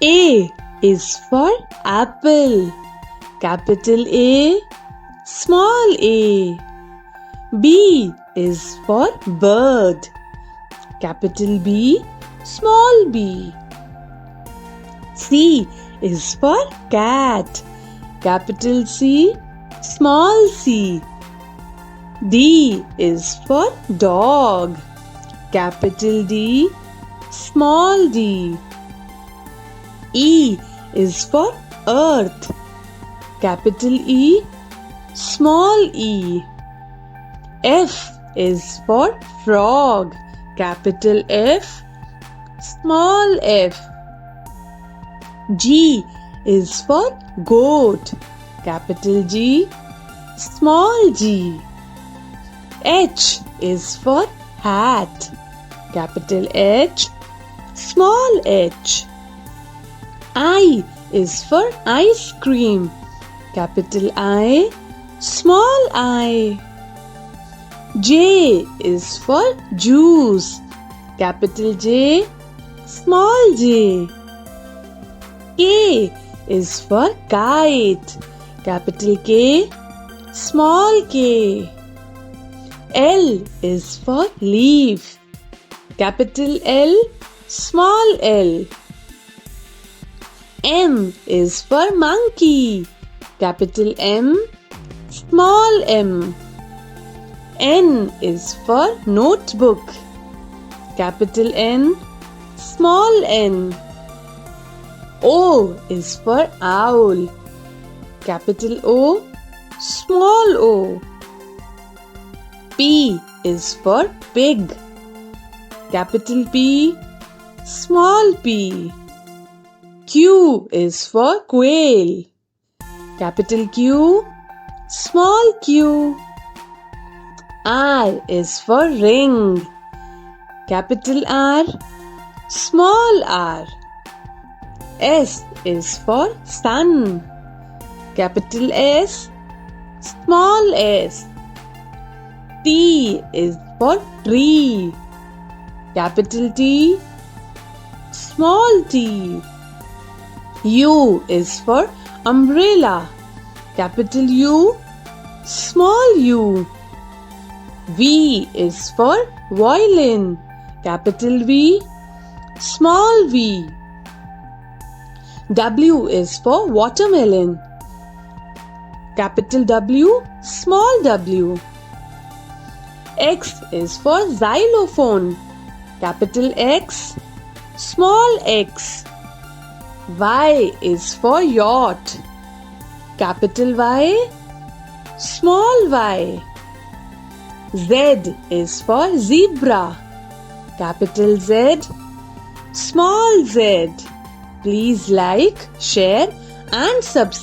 A is for apple. Capital A, small a. B is for bird. Capital B, small b. C is for cat. Capital C, small c. D is for dog. Capital D, small d. E is for earth. Capital E, small e. F is for frog. Capital F, small f. G is for goat. Capital G, small g. H is for hat. Capital H, small h. I is for ice cream. Capital I, small I. J is for juice. Capital J, small j. K is for kite. Capital K, small k. L is for leaf. Capital L, small l. M is for monkey. Capital M, small m. N is for notebook. Capital N, small n. O is for owl. Capital O, small o. P is for pig. Capital P, small p. Q is for quail. Capital Q, small q. R is for ring. Capital R, small r. S is for sun. Capital S, small s. T is for tree. Capital T, small t. U is for umbrella. Capital U, small u. V is for violin. Capital V, small v. W is for watermelon. Capital W, small w. X is for xylophone. Capital X, small x. Y is for yacht. Capital Y, small y. Z is for zebra. Capital Z, small z. Please like, share and subscribe.